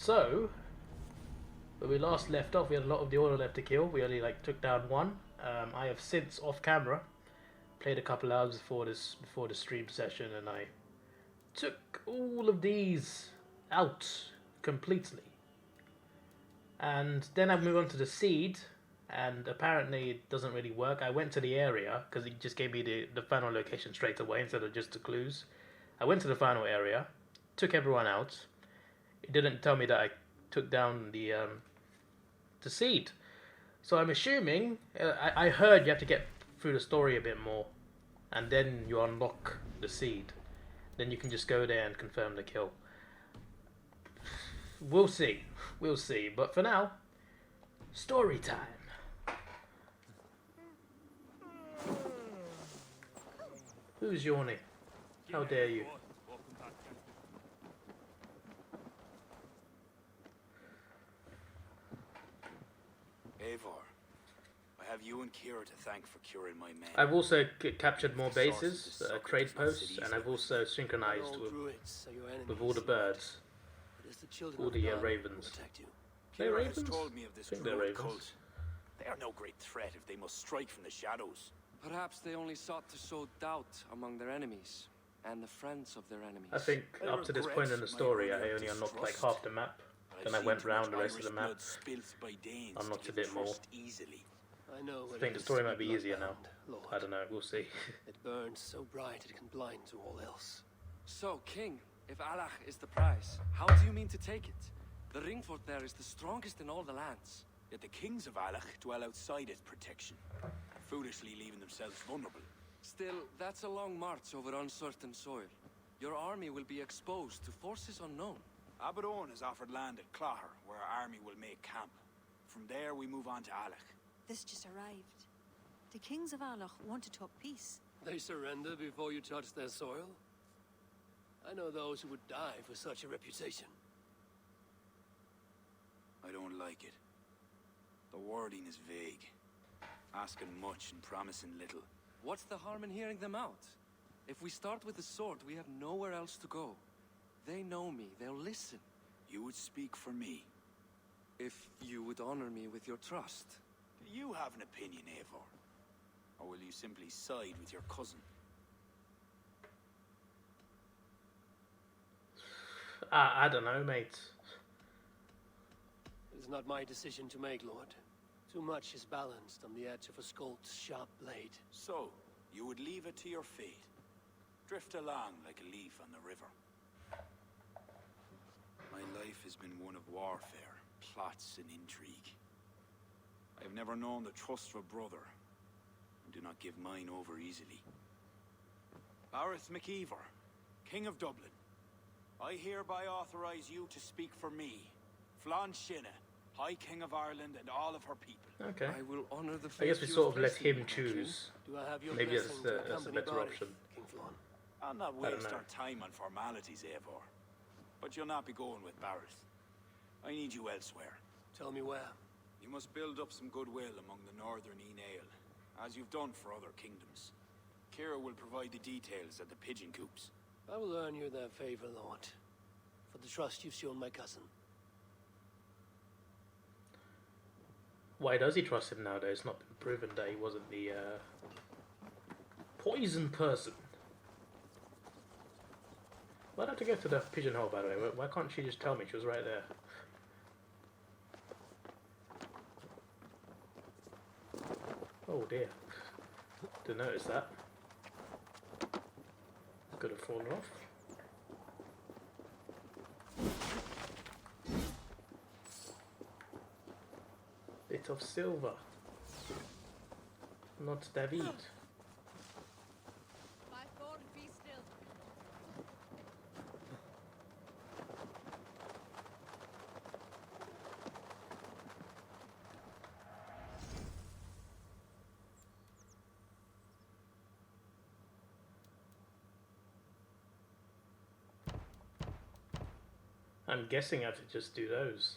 So, when we last left off, we had a lot of the order left to kill. We only like took down one. I have since off camera played a couple hours before the stream session, and I took all of these out completely. And then I moved on to the seed, and apparently it doesn't really work. I went to the area because it just gave me the final location straight away instead of just the clues. I went to the final area, took everyone out. It didn't tell me that I took down the seed. So I'm assuming, I heard you have to get through the story a bit more, and then you unlock the seed. Then you can just go there and confirm the kill. We'll see. We'll see. But for now, story time. Who's yawning? How dare you? Eivor, I have you and Kira to thank for curing my men. I've also captured more bases, trade posts, and I've also synchronized with all the birds, all the ravens. They're Kira has ravens? told me of this I think they're Druid ravens. cult. They are no great threat if they must strike from the shadows. Perhaps they only sought to sow doubt among their enemies and the friends of their enemies. I think up to this point in the story, I only unlocked like half the map. Then I went round the rest of the map. Unlocked a bit more. Easily. I know. I think the story might be easier now. I don't know, we'll see. It burns so bright it can blind to all else. So, King, if Alach is the prize, how do you mean to take it? The ring fort there is the strongest in all the lands. Yet the kings of Alach dwell outside its protection, foolishly leaving themselves vulnerable. Still, that's a long march over uncertain soil. Your army will be exposed to forces unknown. Abaddon has offered land at Clogher, where our army will make camp. From there, we move on to Alach. This just arrived. The kings of Alach want to talk peace. They surrender before you touch their soil? I know those who would die for such a reputation. I don't like it. The wording is vague. Asking much and promising little. What's the harm in hearing them out? If we start with the sword, we have nowhere else to go. They know me, they'll listen. You would speak for me. If you would honor me with your trust. Do you have an opinion, Eivor? Or will you simply side with your cousin? I don't know, mate. It is not my decision to make, Lord. Too much is balanced on the edge of a sculpt's sharp blade. So, you would leave it to your fate. Drift along like a leaf on the river. My life has been one of warfare, plots and intrigue. I have never known the trust of a brother, and do not give mine over easily. Bareth McEvor, King of Dublin, I hereby authorize you to speak for me, Flann Shinna, High King of Ireland and all of her people. Okay. I will honor the I guess we faith you sort of have let placed in him me, choose. Do I have your Maybe blessing to that's a accompany better Bardic, option. King Flann? I'll not I don't waste know. our time on formalities, Eivor. But you'll not be going with Bareth. I need you elsewhere. Tell me where. You must build up some goodwill among the northern Enail, as you've done for other kingdoms. Kira will provide the details at the pigeon coops. I will earn you their favor, Lord. For the trust you've shown my cousin. Why does he trust him nowadays? It's not been proven that he wasn't the poison person. Why'd I have to go to the pigeonhole, by the way? Why can't she just tell me? She was right there. Oh dear. Didn't notice that. Could have fallen off. Bit of silver. Not David. My sword be still. I'm guessing I have to just do those.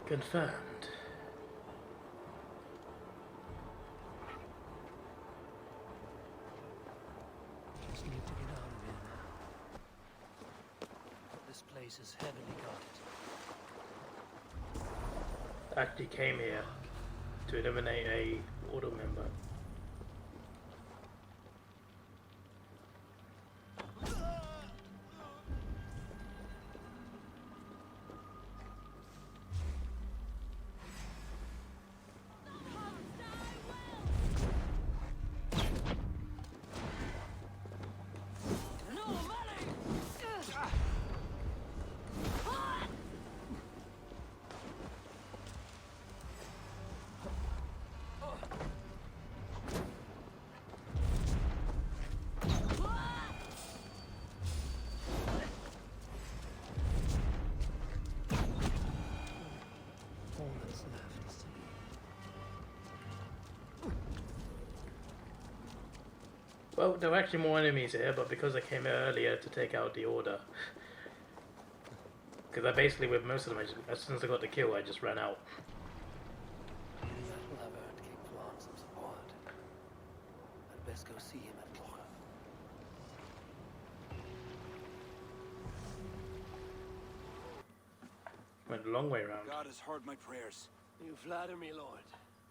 Confirmed. Just need to get out of here now. This place is heavily guarded. Actually came here to eliminate a order member. All that's left is to Well, there were actually more enemies here, but because I came here earlier to take out the order, because I basically, with most of them, as soon as I got the kill, I just ran out. that will have earned King Flan some support. I'd best go see him at Clocher. Went a long way around. God has heard my prayers. You flatter me, Lord.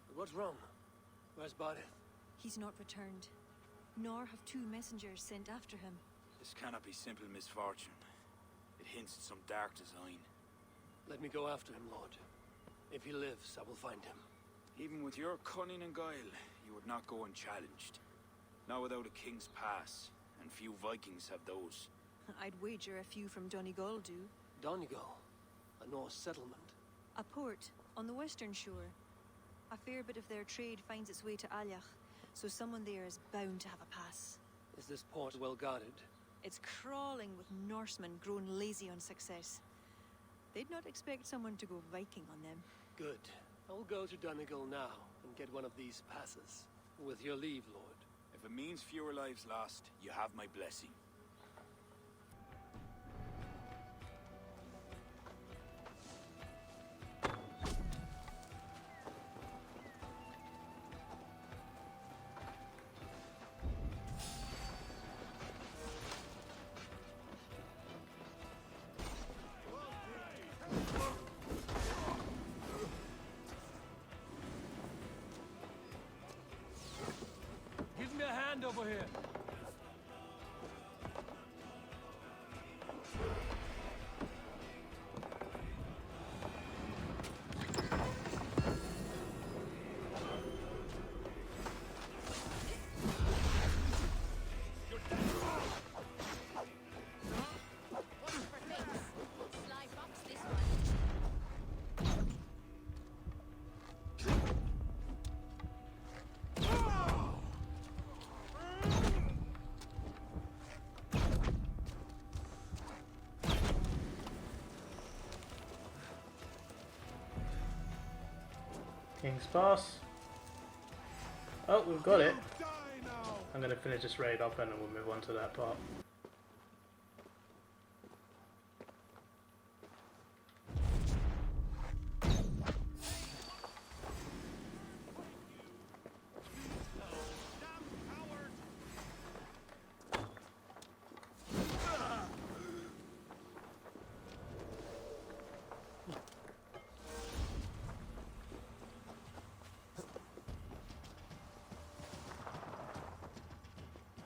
But what's wrong? Where's Barith? He's not returned, nor have two messengers sent after him. This cannot be simple misfortune. It hints at some dark design. Let me go after him, Lord. If he lives, I will find him. Even with your cunning and guile, you would not go unchallenged. Not without a king's pass, and few Vikings have those. I'd wager a few from Donegal do. Donegal, a Norse settlement. A port on the western shore. A fair bit of their trade finds its way to Alyach, so someone there is bound to have a pass. Is this port well guarded? It's crawling with Norsemen grown lazy on success. They'd not expect someone to go Viking on them. Good. I'll go to Donegal now and get one of these passes. With your leave, Lord. If it means fewer lives lost, you have my blessing. Give me a hand over here. King's Pass. Oh, we've got it. I'm going to finish this raid up and then we'll move on to that part.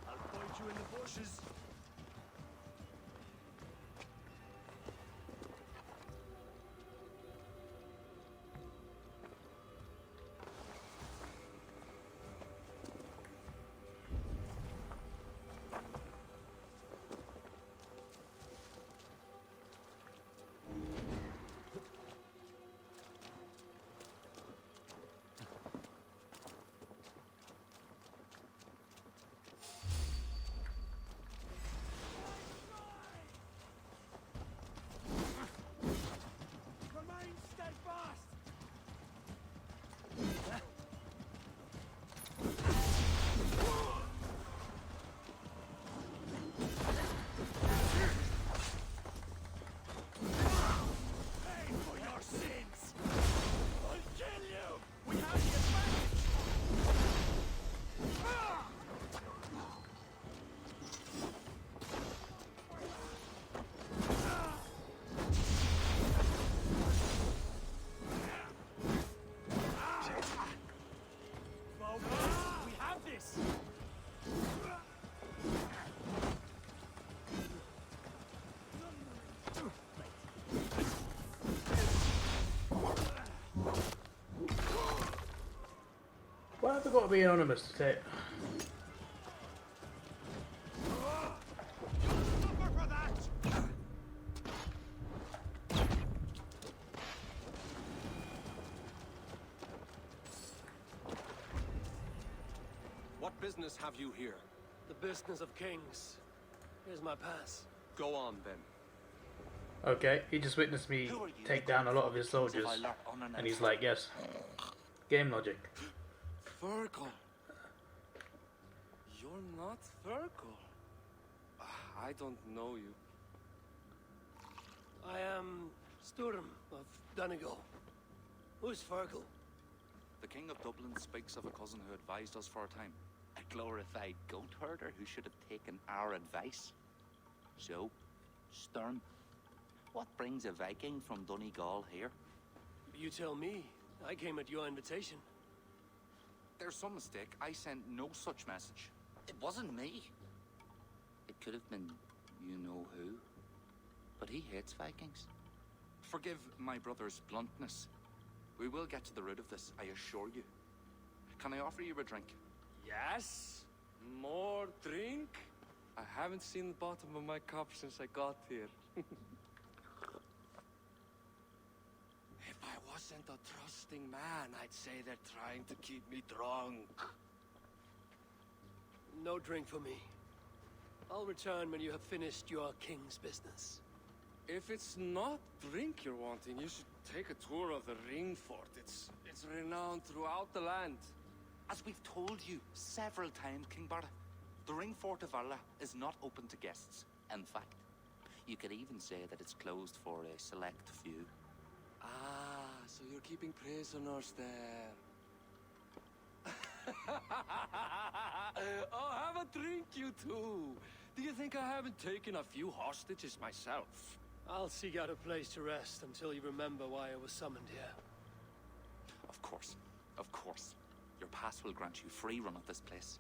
I'll point you in the bushes. I've got to be anonymous to take. What business have you here? The business of kings. Here's my pass. Go on, then. Okay, he just witnessed me take down a lot of his soldiers, and he's like, yes, game logic. Fergal. You're not Fergal. I don't know you. I am Sturm of Donegal. Who's Fergal? The King of Dublin speaks of a cousin who advised us for a time. A glorified goat herder who should have taken our advice. So, Sturm, what brings a Viking from Donegal here? You tell me. I came at your invitation. There's some mistake. I sent no such message. It wasn't me. It could have been you-know-who. But he hates Vikings. Forgive my brother's bluntness. We will get to the root of this, I assure you. Can I offer you a drink? Yes? More drink? I haven't seen the bottom of my cup since I got here. If I wasn't a trusting man, I'd say they're trying to keep me drunk. No drink for me. I'll return when you have finished your king's business. If it's not drink you're wanting, you should take a tour of the ring fort. It's renowned throughout the land. As we've told you several times, King Barda, the ring fort of Valhalla is not open to guests. In fact, you could even say that it's closed for a select few. Ah, so you're keeping prisoners there. Oh, have a drink, you two. Do you think I haven't taken a few hostages myself? I'll seek out a place to rest until you remember why I was summoned here. Of course, of course. Your pass will grant you free run of this place.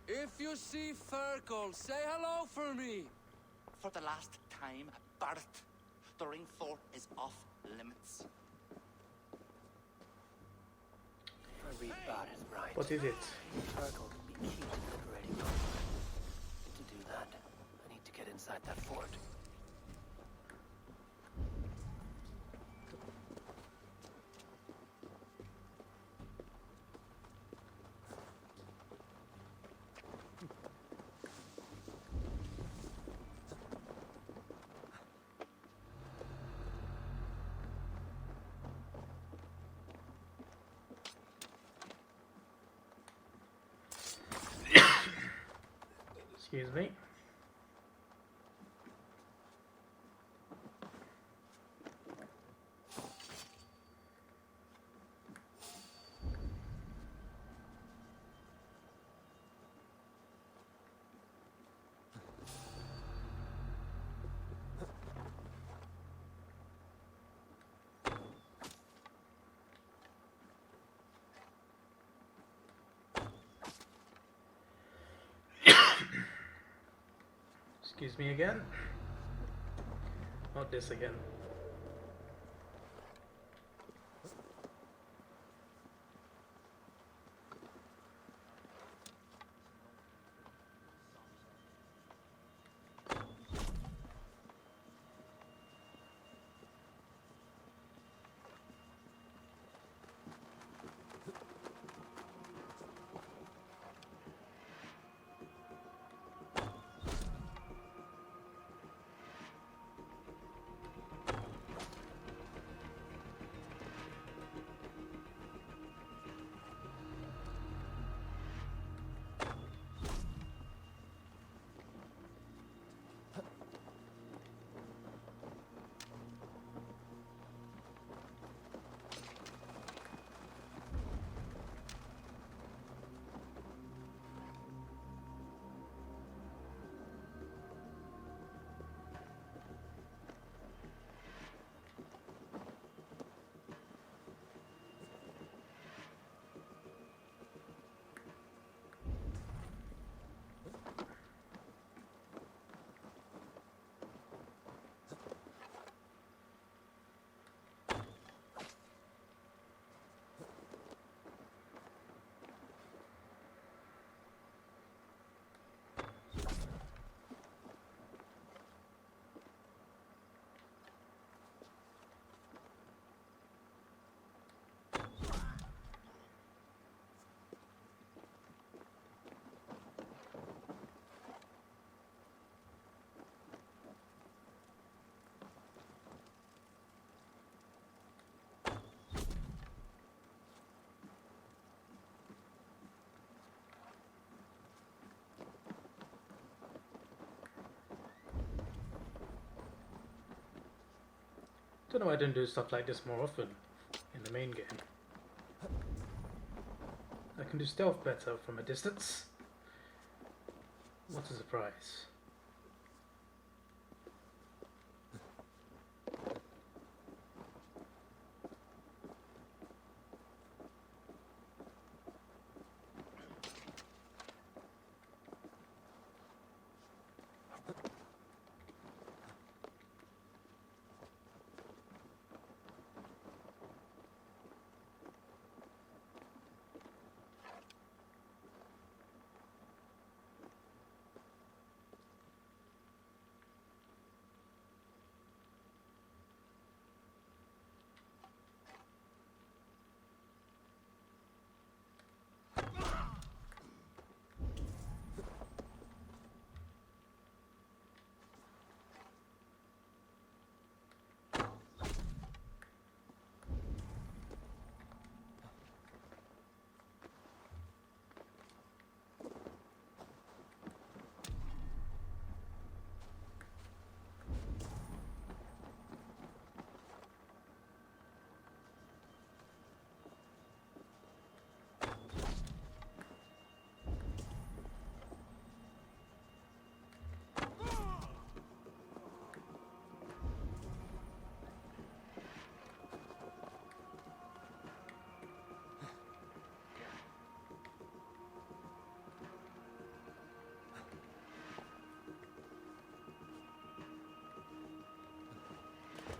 If you see Fergal, say hello for me. For the last time, Barrett, the ring fort is off limits. If I read Barrett right, What is it? Fergal can be key to liberating Dublin. To do that, I need to get inside that fort. Excuse me. Excuse me again. Not this again. Don't know why I didn't do stuff like this more often in the main game. I can do stealth better from a distance. What a surprise.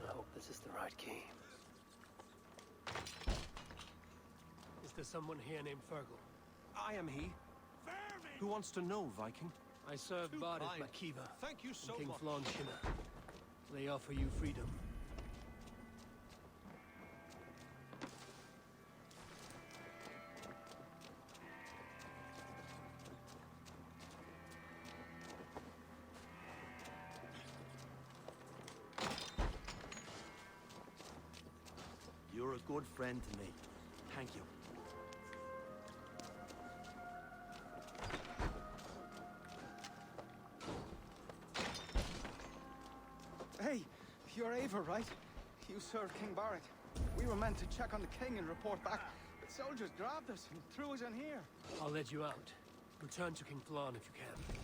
I hope this is the right key. Is there someone here named Fergal? I am he. Who wants to know, Viking? I serve Bardis Makiva. Thank you so King Flan Shinna. They offer you freedom. You're a good friend to me. Thank you. Hey, you're Ava, right? You served King Barrett. We were meant to check on the king and report back, but soldiers grabbed us and threw us in here. I'll let you out. Return to King Flan if you can.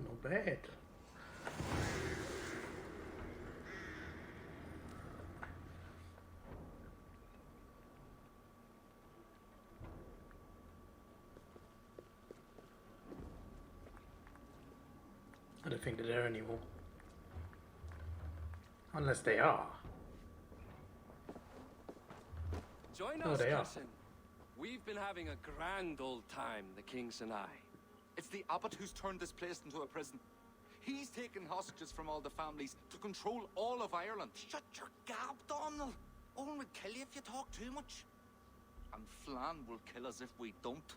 Not bad. I don't think they're there anymore. Unless they are. Join Oh, us, they are. cousin. We've been having a grand old time, the kings and I. It's the abbot who's turned this place into a prison. He's taken hostages from all the families to control all of Ireland. Shut your gab, Donald. Owen would kill you if you talk too much. And Flan will kill us if we don't.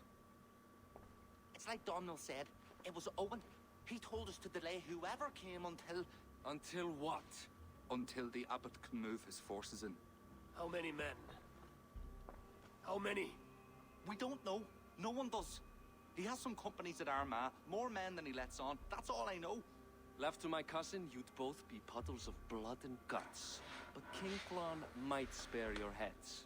It's like Donald said. It was Owen. He told us to delay whoever came until... Until what? Until the abbot can move his forces in. How many men? How many? We don't know. No one does. He has some companies at Armagh, more men than he lets on. That's all I know. Left to my cousin, you'd both be puddles of blood and guts. But King Flan might spare your heads.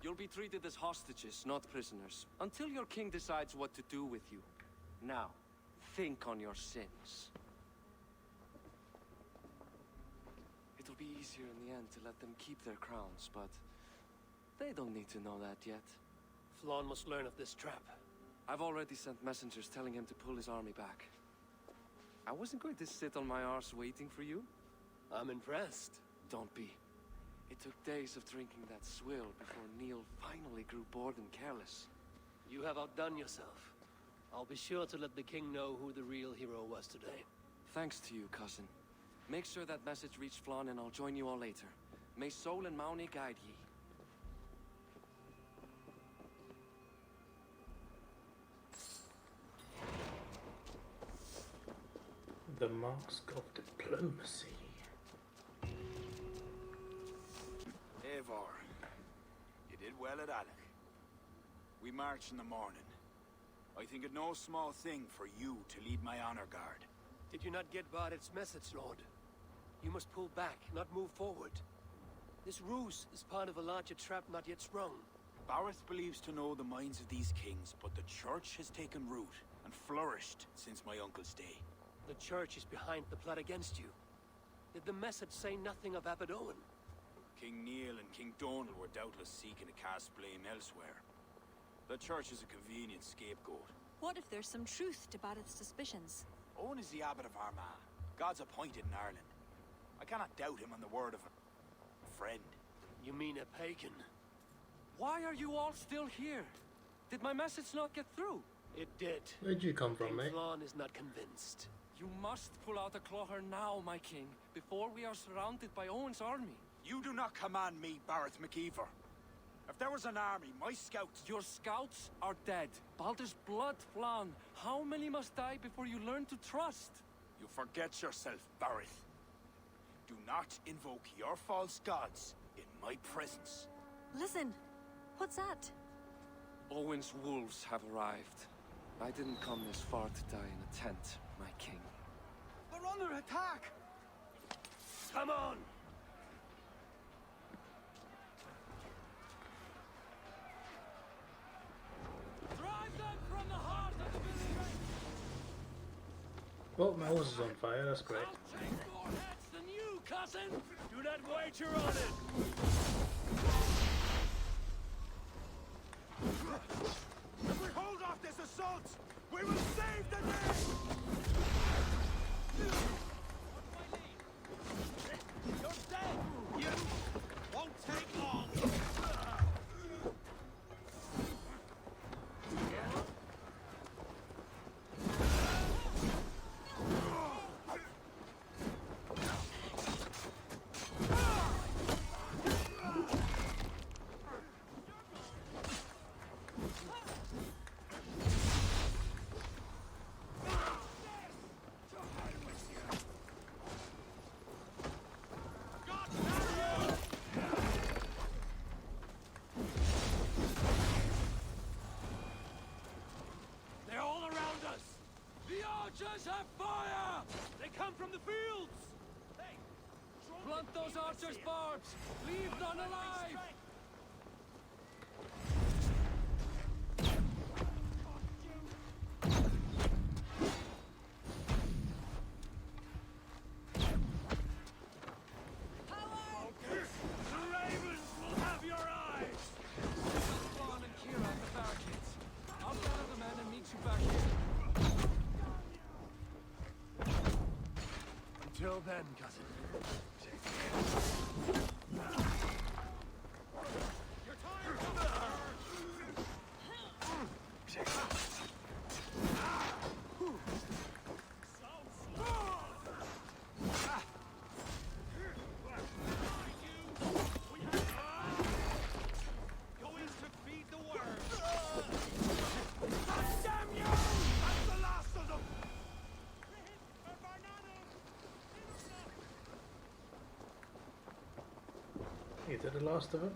You'll be treated as hostages, not prisoners, until your king decides what to do with you. Now, think on your sins. It'll be easier in the end to let them keep their crowns, but they don't need to know that yet. Flan must learn of this trap. I've already sent messengers telling him to pull his army back. I wasn't going to sit on my arse waiting for you. I'm impressed. Don't be. It took days of drinking that swill before Neil finally grew bored and careless. You have outdone yourself. I'll be sure to let the king know who the real hero was today. Thanks to you, cousin. Make sure that message reached Flan and I'll join you all later. May Sol and Mauni guide ye. The mask of diplomacy. Eivor, you did well at Alec. We march in the morning. I think it no small thing for you to lead my honor guard. Did you not get Bardet's message, Lord? You must pull back, not move forward. This ruse is part of a larger trap not yet sprung. Bareth believes to know the minds of these kings, but the church has taken root and flourished since my uncle's day. The church is behind the plot against you. Did the message say nothing of Abaddon? King Neil and King Donal were doubtless seeking to cast blame elsewhere. The church is a convenient scapegoat. What if there's some truth to Barrett's suspicions? Owen is the abbot of Armagh, God's appointed in Ireland. I cannot doubt him on the word of a friend. You mean a pagan? Why are you all still here? Did my message not get through? It did. Where'd you come from, mate? Flan is not convinced. You must pull out a clawher now, my king, before we are surrounded by Owen's army. You do not command me, Bareth McKeever. If there was an army, my scouts... Your scouts are dead. Baldur's blood, Flan. How many must die before you learn to trust? You forget yourself, Bareth. Do not invoke your false gods in my presence. Listen, what's that? Owen's wolves have arrived. I didn't come this far to die in a tent, my king. We're under attack! Come on! Drive them from the heart of the village! Well, my horse is on fire, that's great. I'll take more heads than you, cousin! Do not wager on it! If we hold off this assault, we will save the day! You're dead! You won't take long! They're all around us! The archers have fire! They come from the fields! Hey! Blunt those archers' barbs! Leave none alive! The ravens will have your eyes! Vaughn and Kira at the barricades. I'll gather the men and meet you back here. Until then, cousin. Your time comes! Going to feed the worms! Damn you! That's the last of them! Is that the last of it?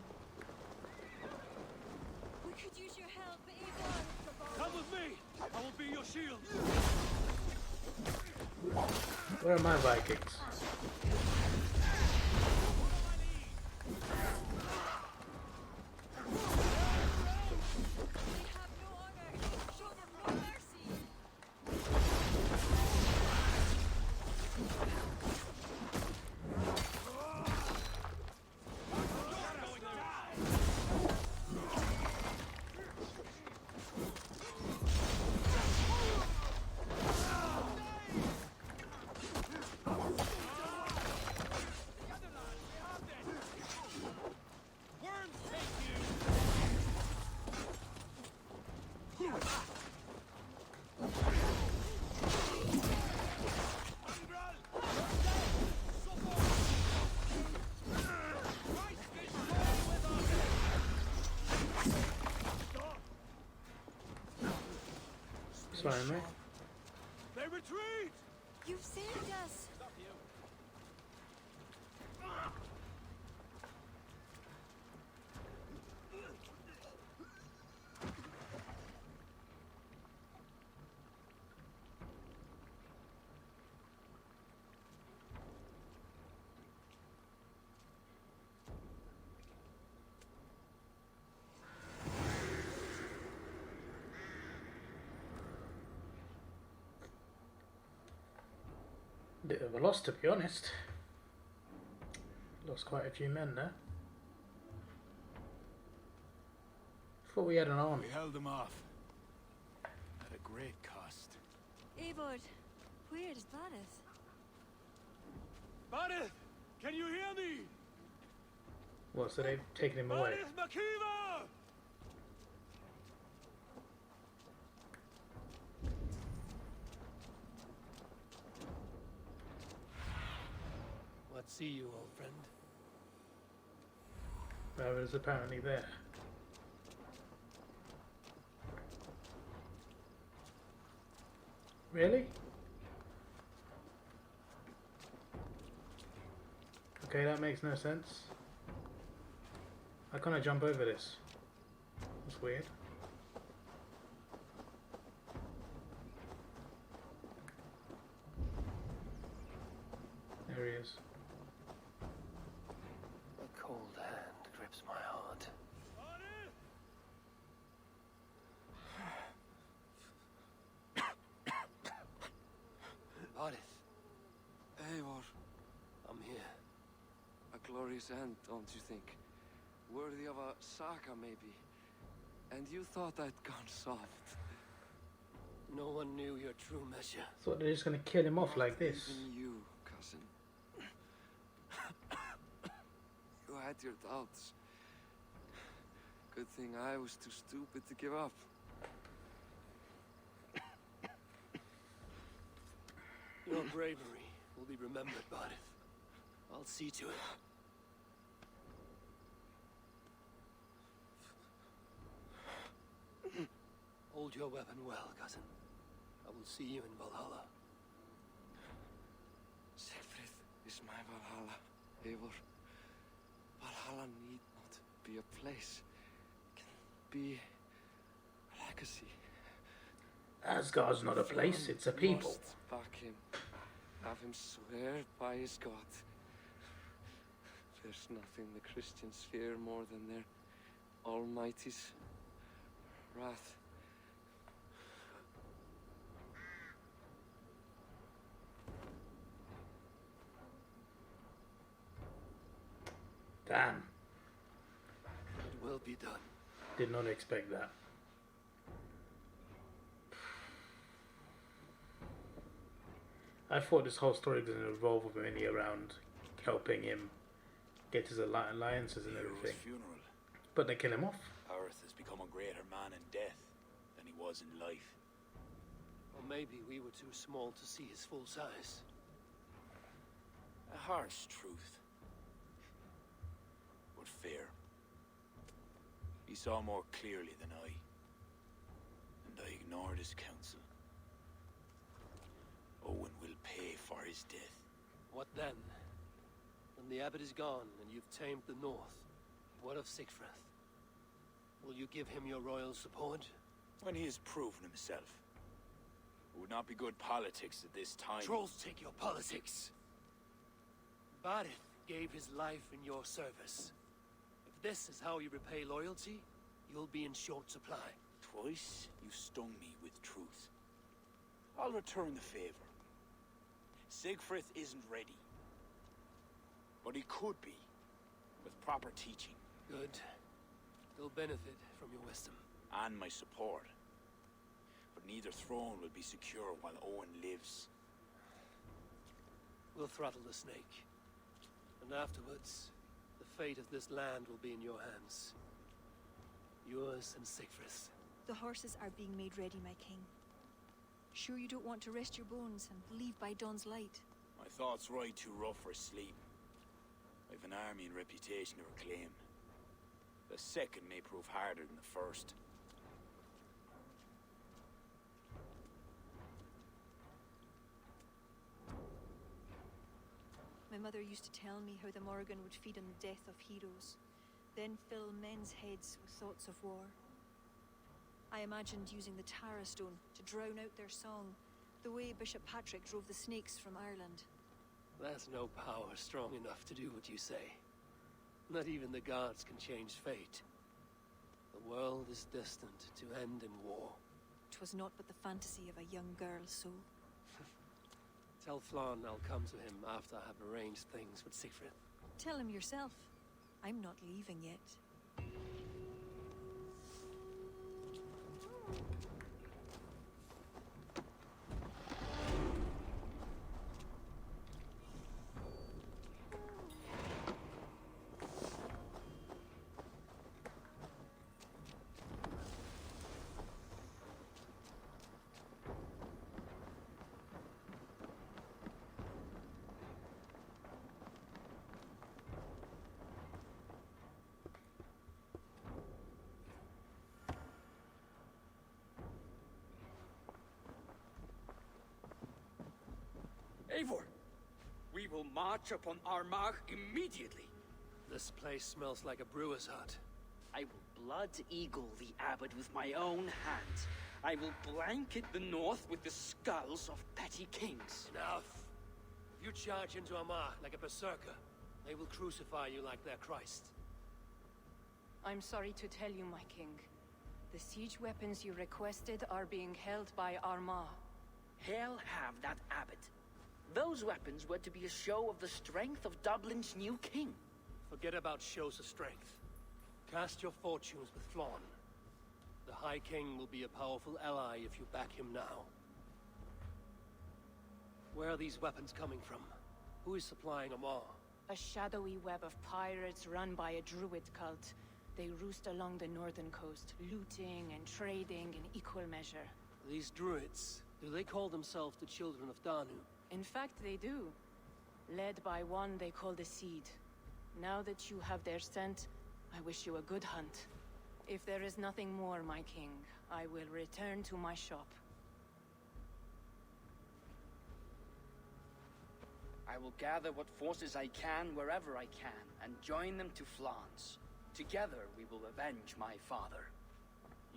We could use your help, Avon. Come with me! I will be your shield! Where are my Vikings? Sorry, mate. They retreat! You've saved us. Bit of a loss, to be honest. Lost quite a few men there. Thought we had an army. We held them off. At a great cost. Eivor, where is Varys? Barith! Can you hear me? What, so they've taken him away? Barith Makiva! What see you, old friend? Varys apparently there. Really? Okay, that makes no sense. How can I jump over this? That's weird. There he is. A cold hand grips my heart. Varys, Eivor, I'm here. a glorious end, don't you think? Worthy of a saga, maybe. And you thought I'd gone soft. No one knew your true measure. Thought they're just gonna kill him off like this. Even you, cousin. You had your doubts. Good thing I was too stupid to give up. Your bravery will be remembered, Barith. I'll see to it. Hold your weapon well, cousin. I will see you in Valhalla. Siegfried is my Valhalla, Eivor. Valhalla need not be a place. It can be a legacy. Asgard's not a place, it's a people. Must back him. Have him swear by his God. There's nothing the Christians fear more than their Almighty's wrath. Damn. It will be done. Did not expect that. I thought this whole story was going to revolve mainly around helping him get his alliances and Hero's everything. funeral. But they kill him off. Aerith has become a greater man in death than he was in life. Or maybe we were too small to see his full size. A harsh truth. But fair. He saw more clearly than I. And I ignored his counsel. Owen will pay for his death. What then? When the abbot is gone and you've tamed the north, what of Siegfried? Will you give him your royal support? When he has proven himself. It would not be good politics at this time. Trolls take your politics. Barith gave his life in your service. If this is how you repay loyalty, you'll be in short supply. Twice you stung me with truth. I'll return the favor. Siegfried isn't ready. But he could be, with proper teaching. Good. He'll benefit from your wisdom. And my support. But neither throne will be secure while Owen lives. We'll throttle the snake. And afterwards, the fate of this land will be in your hands. Yours and Siegfried's. The horses are being made ready, my king. Sure you don't want to rest your bones and leave by dawn's light? My thoughts ride too rough for sleep. I've an army and reputation to reclaim. The second may prove harder than the first. My mother used to tell me how the Morrigan would feed on the death of heroes, then fill men's heads with thoughts of war. I imagined using the Tara Stone to drown out their song, the way Bishop Patrick drove the snakes from Ireland. There's no power strong enough to do what you say. Not even the gods can change fate. The world is destined to end in war. 'Twas not but the fantasy of a young girl's soul. Tell Flann I'll come to him after I have arranged things with Siegfried. Tell him yourself. I'm not leaving yet. Eivor, we will march upon Armagh immediately. This place smells like a brewer's hut. I will blood eagle the abbot with my own hand. I will blanket the north with the skulls of petty kings. Enough! If you charge into Armagh like a berserker, they will crucify you like their Christ. I'm sorry to tell you, my king. The siege weapons you requested are being held by Armagh. Hell have that abbot. Those weapons were to be a show of the strength of Dublin's new king. Forget about shows of strength. Cast your fortunes with Flann. The High King will be a powerful ally if you back him now. Where are these weapons coming from? Who is supplying Armagh? A shadowy web of pirates run by a Druid cult. They roost along the northern coast, looting and trading in equal measure. These Druids, do they call themselves the Children of Danu? In fact, they do. Led by one they call the Seed. Now that you have their scent, I wish you a good hunt. If there is nothing more, my king, I will return to my shop. I will gather what forces I can wherever I can, and join them to Flann's. Together we will avenge my father.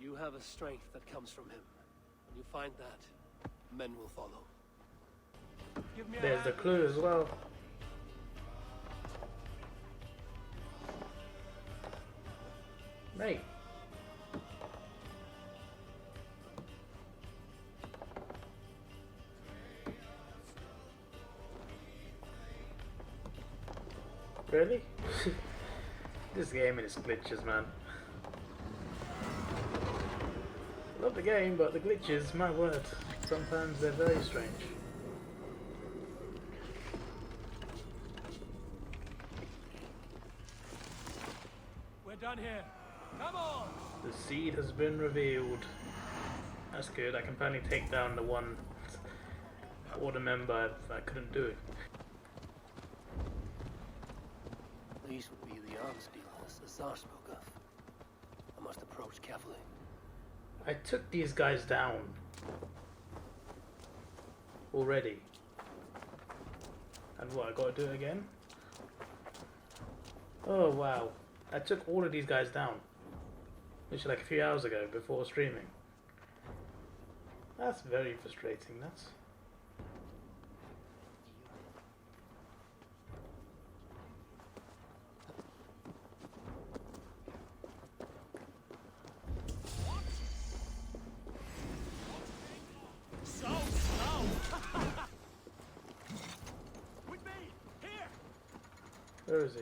You have a strength that comes from him. When you find that, men will follow. There's the clue as well. Mate. Really? This game and its glitches, man. Love the game, but the glitches, my word, sometimes they're very strange. We're done here. Come on! The seed has been revealed. That's good. I can finally take down the one order member I couldn't do it. These would be the arms dealers the Tsar spoke of. I must approach carefully. I took these guys down already. And what, I gotta do it again? Oh wow. I took all of these guys down. Literally like a few hours ago before streaming. That's very frustrating, that's... So slow! With me! Here! Where is he?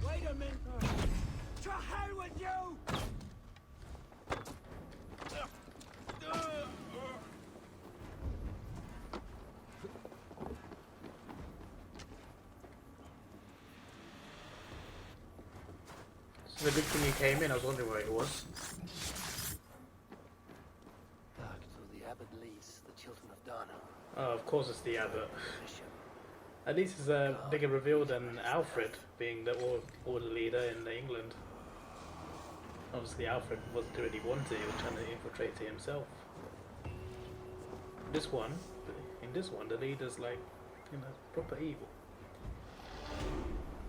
Wait a minute! To hell with you! So the good thing he came in, I was wondering where he was. Back to the Abbot leads the children of Danu. Oh, of course it's the Abbot. At least it's a bigger reveal than Alfred being the order leader in England. Obviously Alfred wasn't doing what he wanted, he was trying to infiltrate it himself. In this one, the leader's like, you know, proper evil.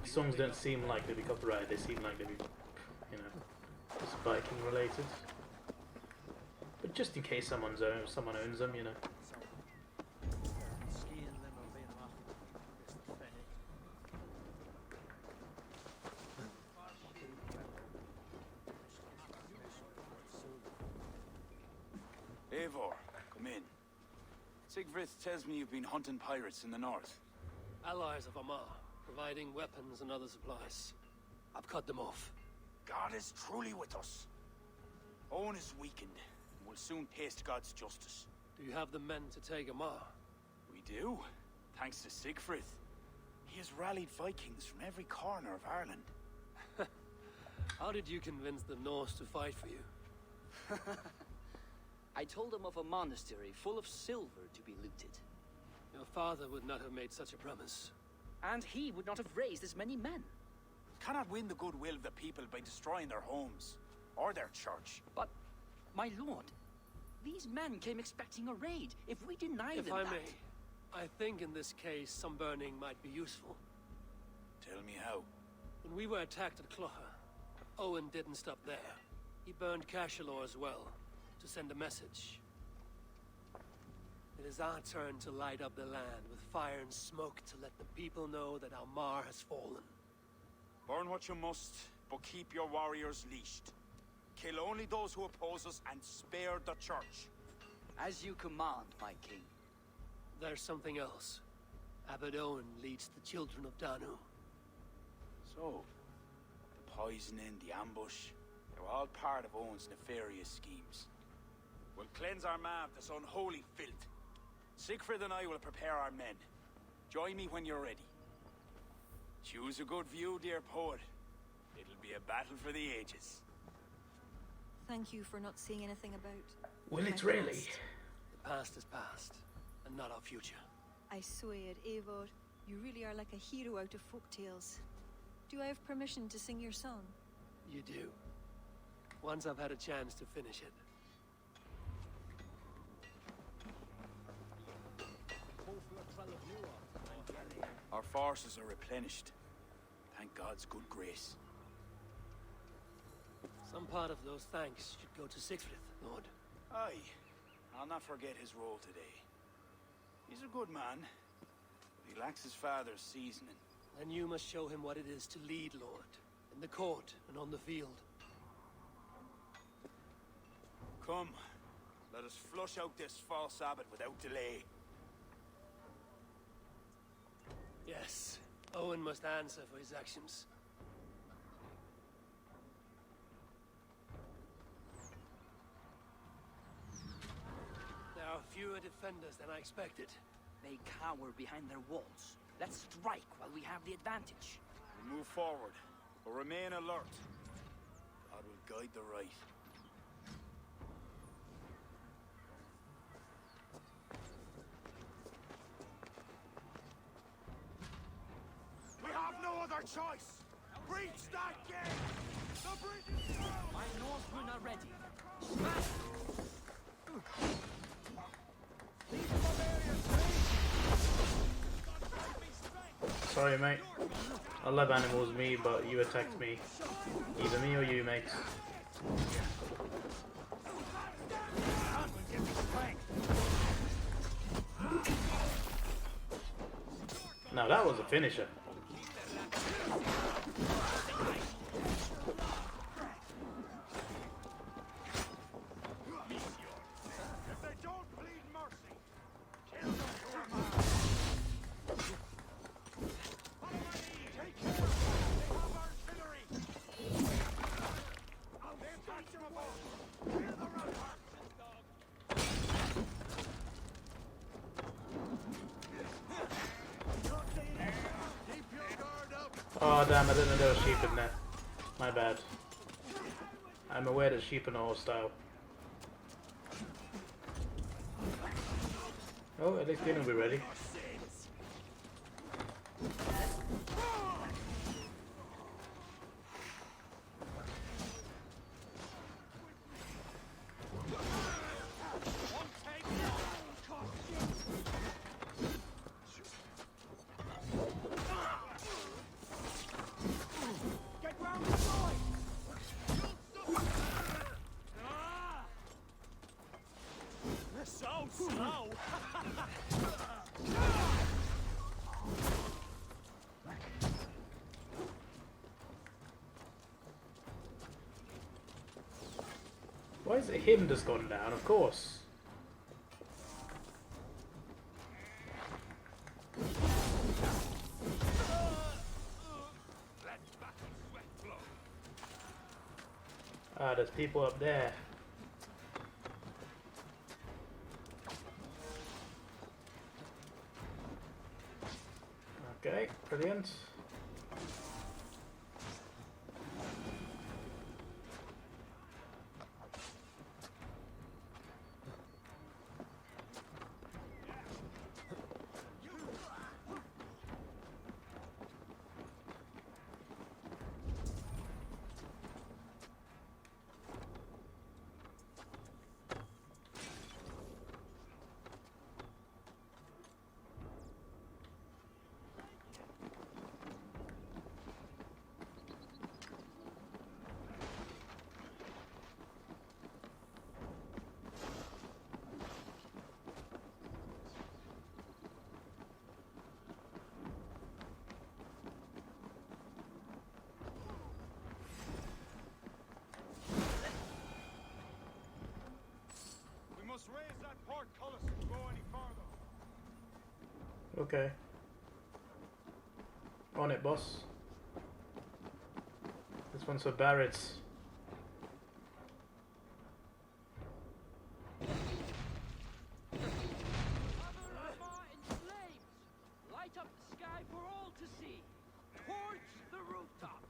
The songs don't seem like they'd be copyrighted, they seem like they'd be, you know, just Viking related. But just in case someone owns them, you know. Eivor, come in. Sigfrid tells me you've been hunting pirates in the north. Allies of Amar, providing weapons and other supplies. I've cut them off. God is truly with us. Owen is weakened, and will soon taste God's justice. Do you have the men to take Amar? We do, thanks to Sigfrid. He has rallied Vikings from every corner of Ireland. How did you convince the Norse to fight for you? I told him of a monastery full of silver to be looted. Your father would not have made such a promise. And he would not have raised as many men. Cannot win the goodwill of the people by destroying their homes, or their church. But, my lord, these men came expecting a raid. If we deny them If I that... may, I think in this case some burning might be useful. Tell me how. When we were attacked at Clough, Owen didn't stop there. He burned Cashelor as well, to send a message. It is our turn to light up the land with fire and smoke to let the people know that Almar has fallen. Burn what you must, but keep your warriors leashed. Kill only those who oppose us and spare the church. As you command, my king. There's something else. Abbot Owen leads the children of Danu. So, the poisoning, the ambush, they were all part of Owen's nefarious schemes. We'll cleanse our ma of this unholy filth. Sigfrid and I will prepare our men. Join me when you're ready. Choose a good view, dear poet. It'll be a battle for the ages. Thank you for not saying anything about... Will my it really? past. The past is past, and not our future. I swear, Eivor, you really are like a hero out of folk tales. Do I have permission to sing your song? You do. Once I've had a chance to finish it. Our forces are replenished. Thank God's good grace. Some part of those thanks should go to Sigfrid, Lord. Aye. I'll not forget his role today. He's a good man, but he lacks his father's seasoning. Then you must show him what it is to lead, Lord. In the court and on the field. Come. Let us flush out this false abbot without delay. Yes, Owen must answer for his actions. There are fewer defenders than I expected. They cower behind their walls. Let's strike while we have the advantage. We'll move forward, but remain alert. God will guide the right. We have no other choice! Breach that gate! The bridge is down! My Northmen are ready. Smash! Sorry, mate. I love animals, me, but you attacked me. Either me or you, mate. Now that was a finisher. Oh damn, I didn't know there was sheep in there. My bad. I'm aware that sheep are not hostile. Oh, at least dinner will be ready. Why is it him just gone down? Of course. Ah, there's people up there. Okay, brilliant. Raise that portcullis and go any farther. Okay. On it, boss. This one's for Barrett's. Light up the sky for all to see. Towards the rooftops.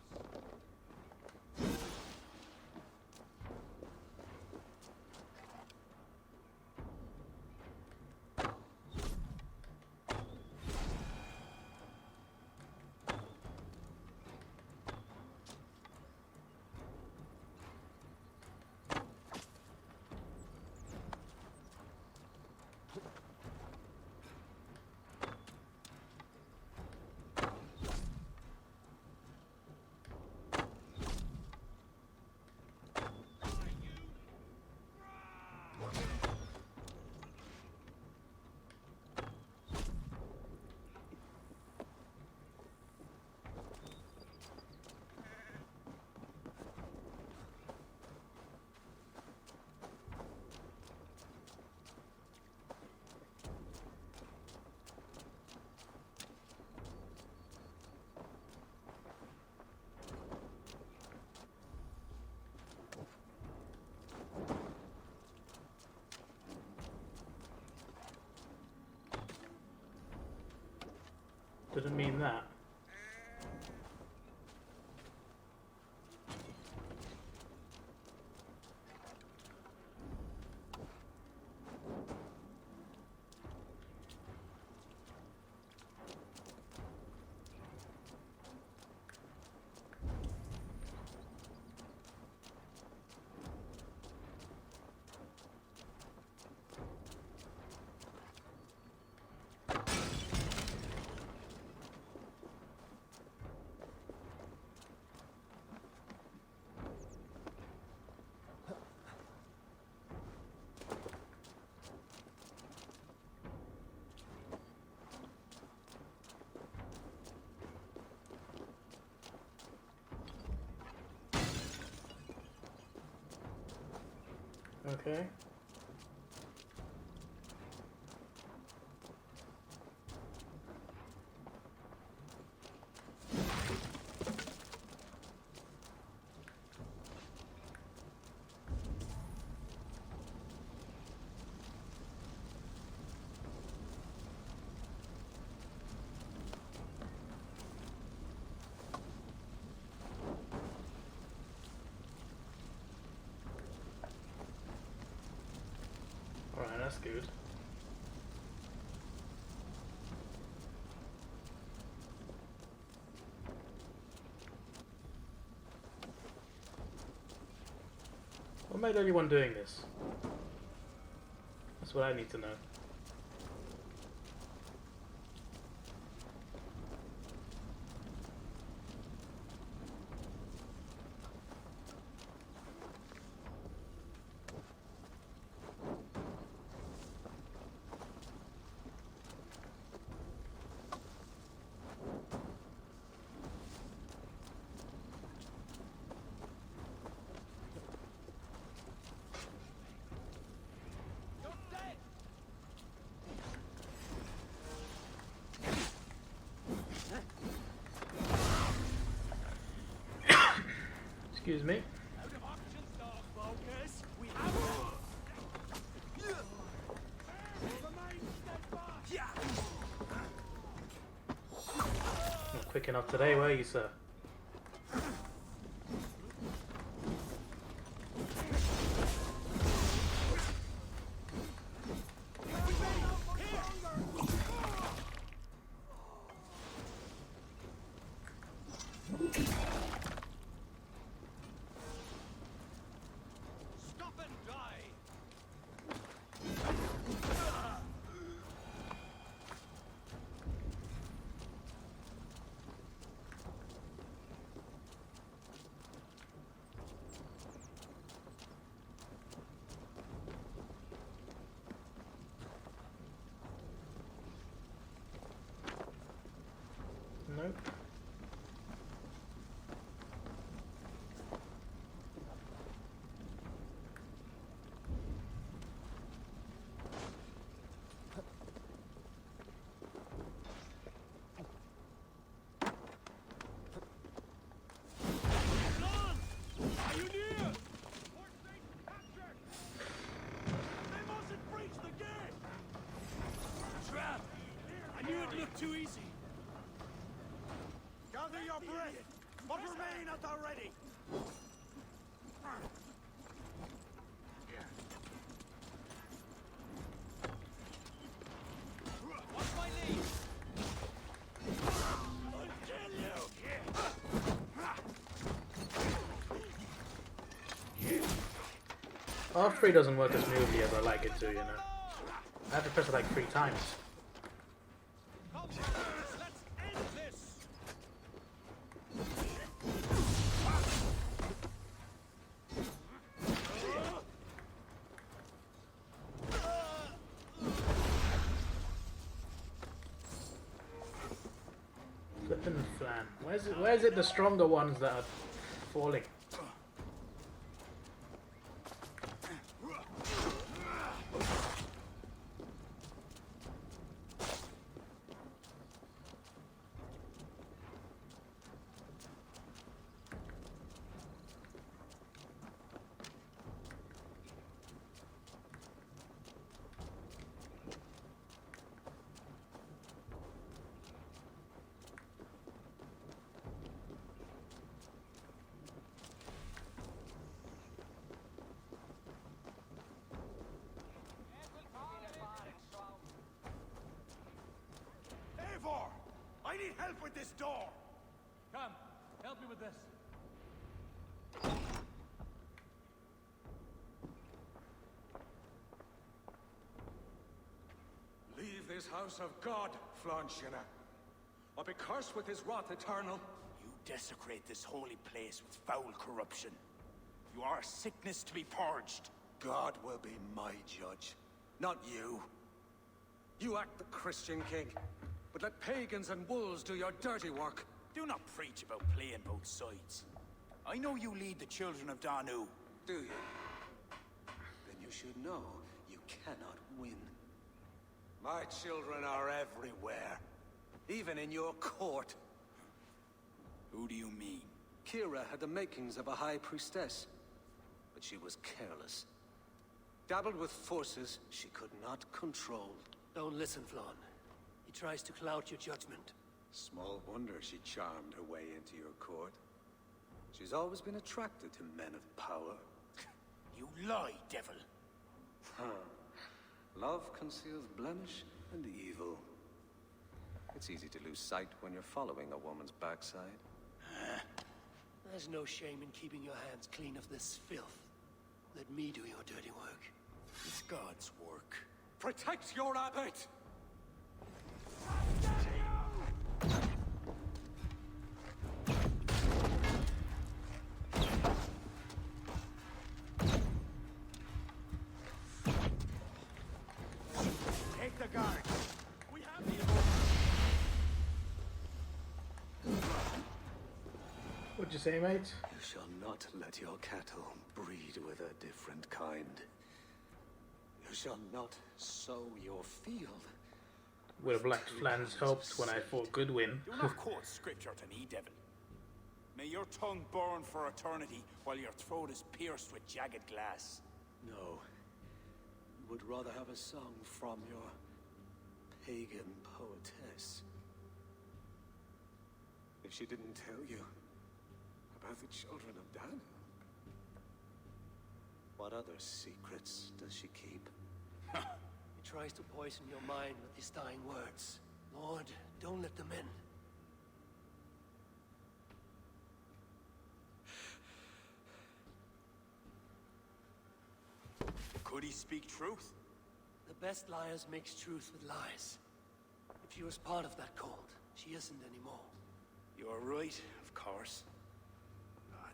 Didn't mean that. Okay. Alright, that's good. What made anyone doing this? That's what I need to know. Excuse me. Not quick enough today, were you, sir? Nope. Too easy. Gather your breath, but remain at the ready. What's my name? I'll kill you. R3 doesn't work as smoothly as I like it to, you know. I have to press it like 3 times. Flippin' flan. Where is it the stronger ones that are falling? help with this door? Come, help me with this. Leave this house of God, Flanshina, or be cursed with his wrath eternal. You desecrate this holy place with foul corruption. You are a sickness to be purged. God will be my judge, not you. You act the Christian king, but let pagans and wolves do your dirty work. Do not preach about playing both sides. I know you lead the children of Danu. Do you? Then you should know you cannot win. My children are everywhere, even in your court. Who do you mean? Kira had the makings of a high priestess, but she was careless. Dabbled with forces she could not control. Don't listen, Flann. He tries to cloud your judgment. Small wonder she charmed her way into your court. She's always been attracted to men of power. You lie, devil. Love conceals blemish and evil. It's easy to lose sight when you're following a woman's backside. There's no shame in keeping your hands clean of this filth. Let me do your dirty work. It's God's work. Protect your abbot! Take the guard. We have the... What'd you say, mate? You shall not let your cattle breed with a different kind. You shall not sow your field. Would have Black Flans helped when I fought Goodwin. Do not quote scripture to me, devil. May your tongue burn for eternity while your throat is pierced with jagged glass. No. You would rather have a song from your pagan poetess. If she didn't tell you about the children of Dan, what other secrets does she keep? He tries to poison your mind with his dying words. Lord, don't let them in. Could he speak truth? The best liars mix truth with lies. If she was part of that cult, she isn't anymore. You're right, of course.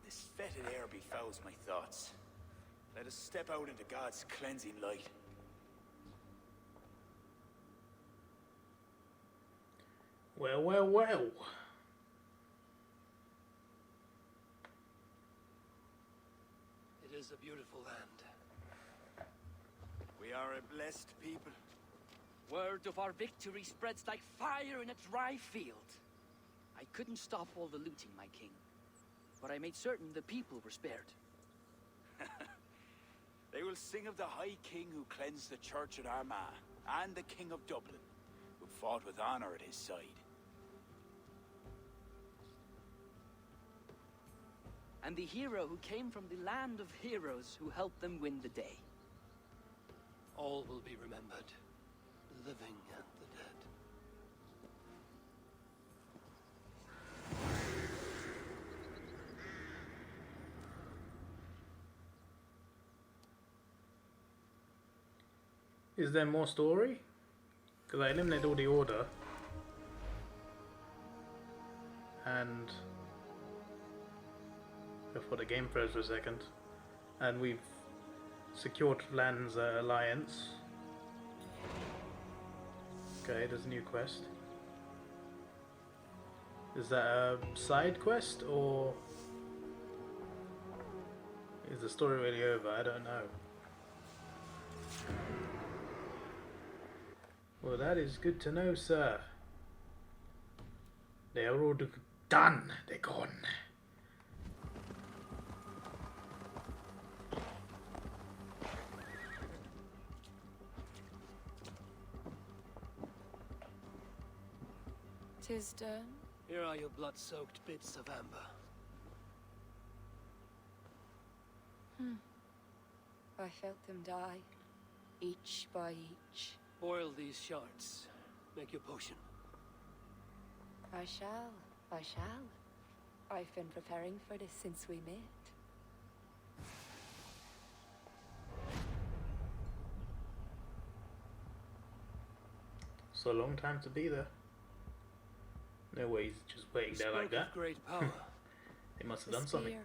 This fetid air befouls my thoughts. Let us step out into God's cleansing light. Well, well, well. It is a beautiful land. We are a blessed people. Word of our victory spreads like fire in a dry field. I couldn't stop all the looting, my king, but I made certain the people were spared. They will sing of the High King who cleansed the church at Armagh, and the King of Dublin, who fought with honor at his side. And the hero who came from the land of heroes who helped them win the day. All will be remembered, the living and the dead. Is there more story? Because I eliminated all the order. And before the game froze for a second. And we've secured Flan's alliance. Okay, there's a new quest. Is that a side quest or is the story really over? I don't know. Well, that is good to know, sir. They are all done. They're gone. Tis done. Here are your blood-soaked bits of amber. I felt them die, each by each. Boil these shards. Make your potion. I shall. I shall. I've been preparing for this since we met. It's a long time to be there. No way he's just waiting there like that. Great power. He must have The done something. spear.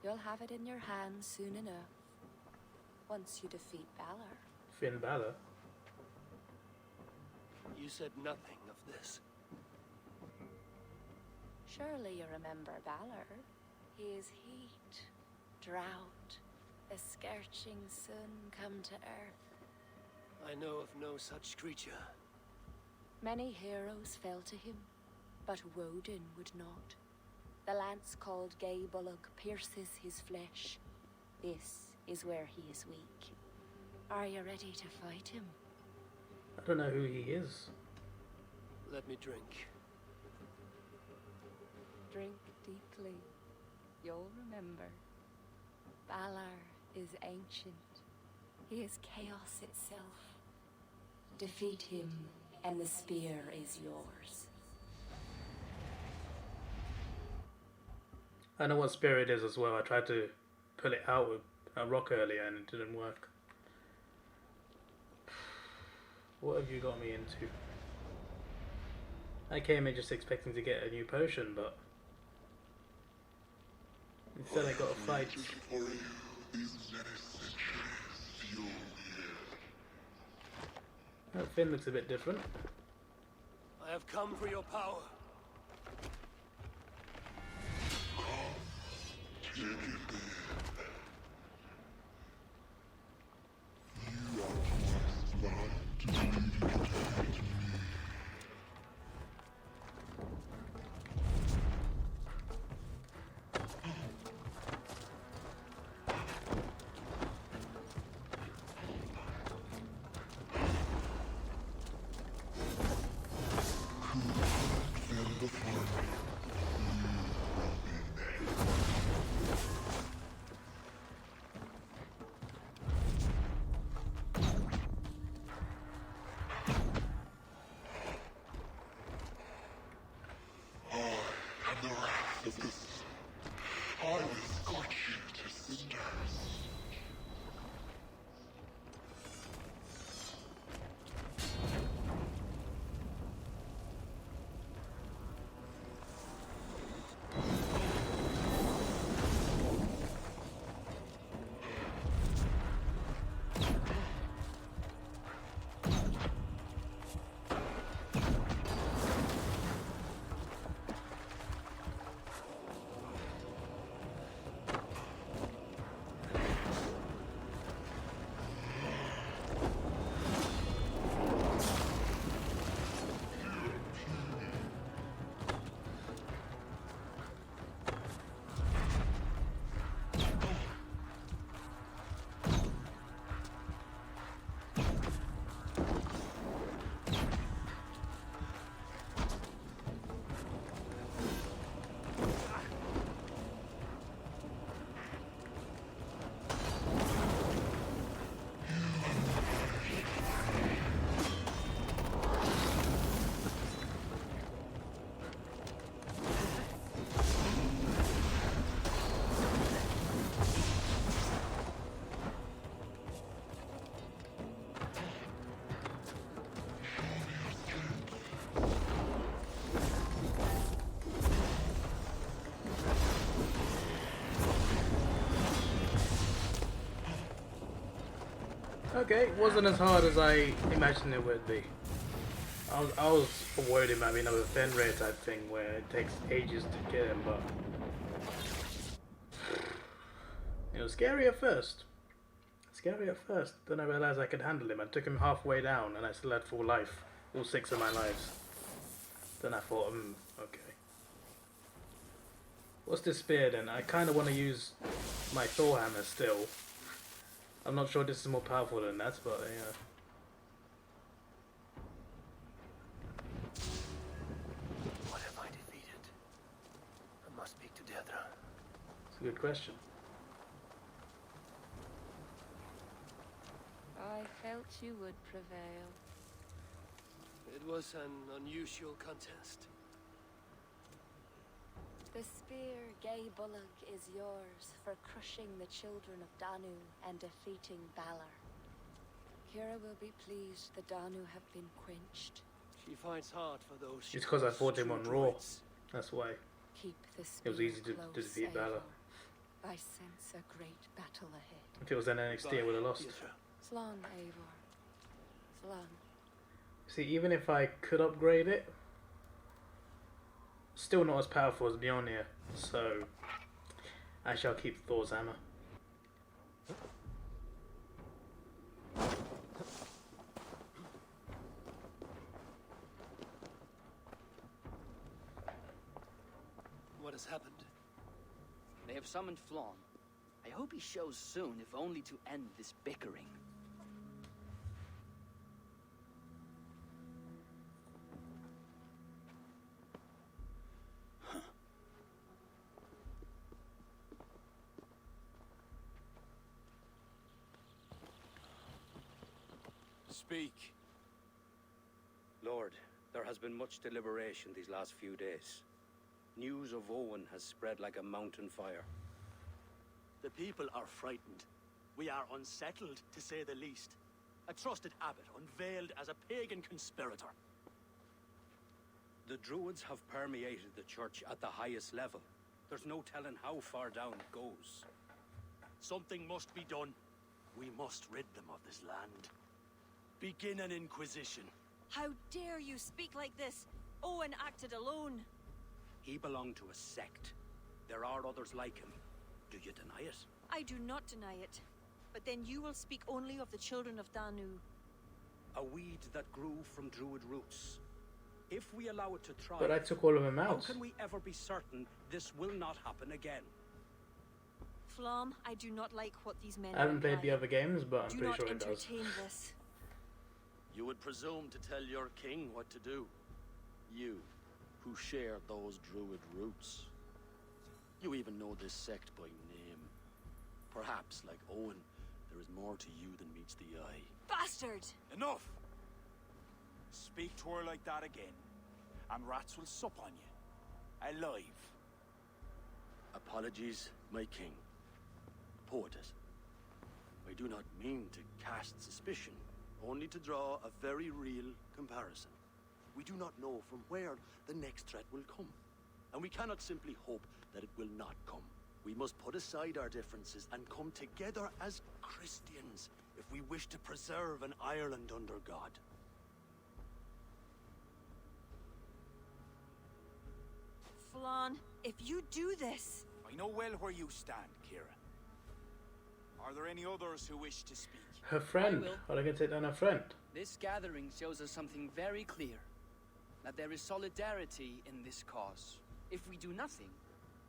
You'll have it in your hands soon enough. Once you defeat Valor. Finn Balor. You said nothing of this. Surely you remember Valor. His heat, drought, a scorching sun come to earth. I know of no such creature. Many heroes fell to him, but Woden would not. The lance called Gay Bullock pierces his flesh. This is where he is weak. Are you ready to fight him? I don't know who he is. Let me drink. Drink deeply. You'll remember. Valor is ancient. He is chaos itself. Defeat him, and the spear is yours. I know what spear it is as well. I tried to pull it out with a rock earlier and it didn't work. What have you got me into? I came in just expecting to get a new potion, but instead I got a fight. Oh, Finn looks a bit different. I have come for your power. Okay, it wasn't as hard as I imagined it would be. I was worried it might be another Fenrir type thing where it takes ages to kill him, but it was scary at first. Scary at first. Then I realized I could handle him. I took him halfway down and I still had full life. All 6 of my lives. Then I thought, okay. What's this spear then? I kind of want to use my Thor hammer still. I'm not sure this is more powerful than that, but yeah. What have I defeated? I must speak to Dedra. It's a good question. I felt you would prevail. It was an unusual contest. The spear, Gay Bullock, is yours for crushing the children of Danu and defeating Balor. Kira will be pleased the Danu have been quenched. She fights hard for those. It's because I fought him on Raw. That's why. Keep the It spear was easy to close, defeat Balor. Eivor. I sense a great battle ahead. If it was an NXT, I would have lost. Slán, Eivor. Slán. See, even if I could upgrade it, still not as powerful as Mjolnir, so I shall keep Thor's hammer. What has happened? They have summoned Flawn. I hope he shows soon, if only to end this bickering. Speak. Lord, there has been much deliberation these last few days. News of Owen has spread like a mountain fire. The people are frightened. We are unsettled, to say the least. A trusted abbot unveiled as a pagan conspirator. The Druids have permeated the church at the highest level. There's no telling how far down it goes. Something must be done. We must rid them of this land. Begin an inquisition. How dare you speak like this? Owen acted alone. He belonged to a sect. There are others like him. Do you deny it? I do not deny it. But then you will speak only of the children of Danu. A weed that grew from Druid roots. If we allow it to thrive, But I took all of them out. how can we ever be certain this will not happen again? Flom, I do not like what these men I haven't played imply. the other games, but I'm Do pretty not sure it does. entertain this. You would presume to tell your king what to do. You, who share those Druid roots. You even know this sect by name. Perhaps, like Owen, there is more to you than meets the eye. Bastard! Enough! Speak to her like that again, and rats will sup on you. Alive. Apologies, my king. Poetess. I do not mean to cast suspicion, only to draw a very real comparison. We do not know from where the next threat will come, and we cannot simply hope that it will not come. We must put aside our differences and come together as Christians if we wish to preserve an Ireland under God. Flan, if you do this... I know well where you stand, Kira. Are there any others who wish to speak? Her friend. I will. Are they going to take down her friend? This gathering shows us something very clear. That there is solidarity in this cause. If we do nothing,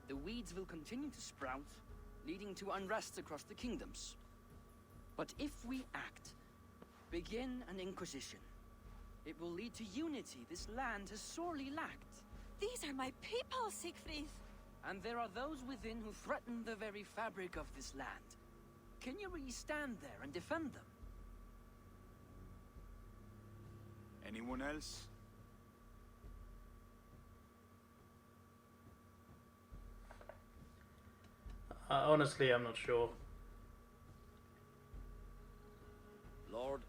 the weeds will continue to sprout, leading to unrest across the kingdoms. But if we act, begin an inquisition, it will lead to unity this land has sorely lacked. These are my people, Siegfried. And there are those within who threaten the very fabric of this land. Can you really stand there and defend them? Anyone else? Honestly, I'm not sure. Lord,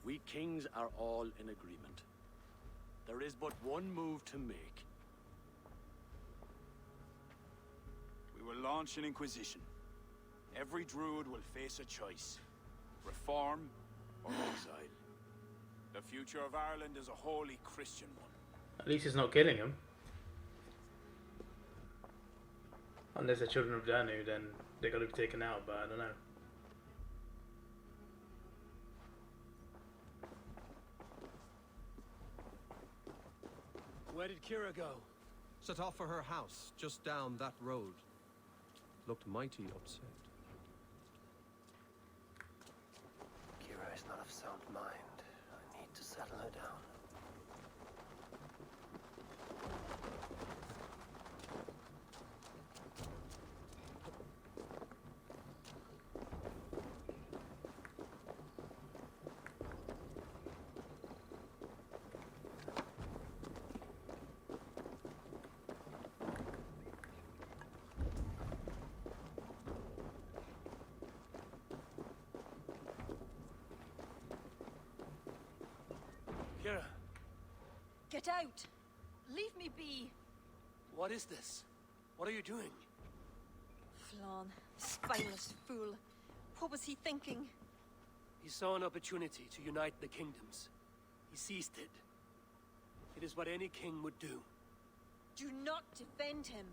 we kings are all in agreement. There is but one move to make. We will launch an inquisition. Every druid will face a choice. Reform or exile. The future of Ireland is a wholly Christian one. At least it's not killing him. Unless they're children of Danu, then they're going to be taken out, but I don't know. Where did Kira go? Set off for her house, just down that road. Looked mighty upset. Kira is not of sound mind. I need to settle her down. Get out! Leave me be! What is this? What are you doing? Flan, spineless fool. What was he thinking? He saw an opportunity to unite the kingdoms. He seized it. It is what any king would do. Do not defend him.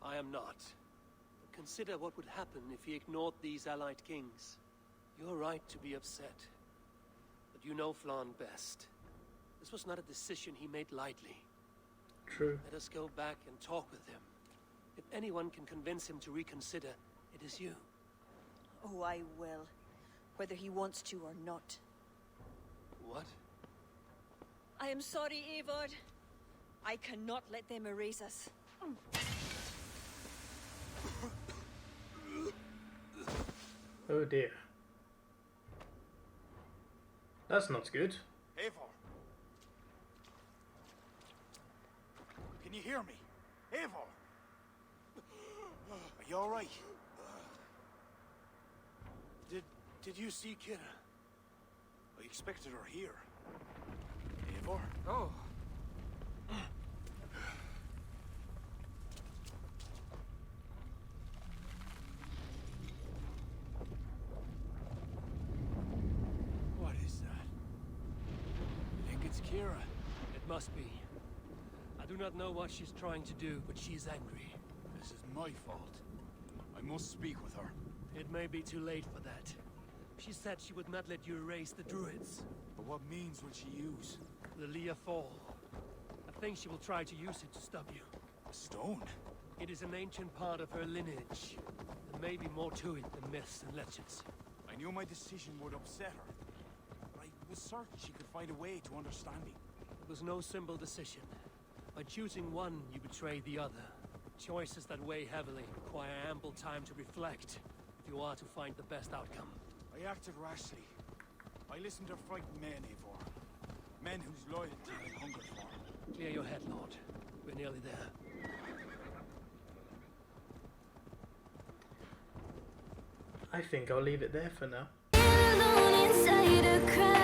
I am not. But consider what would happen if he ignored these allied kings. You're right to be upset. But you know Flan best. This was not a decision he made lightly. True. Let us go back and talk with him. If anyone can convince him to reconsider, it is you. Oh, I will. Whether he wants to or not. What? I am sorry, Eivor. I cannot let them erase us. Oh dear. That's not good. Eivor! Can you hear me? Eivor! Are you alright? Did you see Kira? I expected her here. Eivor? Oh. What is that? You think it's Kira? It must be. I do not know what she's trying to do, but she's angry. This is my fault. I must speak with her. It may be too late for that. She said she would not let you erase the Druids. But what means will she use? The Leah Fall. I think she will try to use it to stop you. A stone? It is an ancient part of her lineage. There may be more to it than myths and legends. I knew my decision would upset her. But I was certain she could find a way to understanding. It was no simple decision. By choosing one, you betray the other. Choices that weigh heavily require ample time to reflect if you are to find the best outcome. I acted rashly. I listened to frightened men, Eivor. Men whose loyalty I hungered for. Clear your head, Lord. We're nearly there. I think I'll leave it there for now. Alone inside a crowd.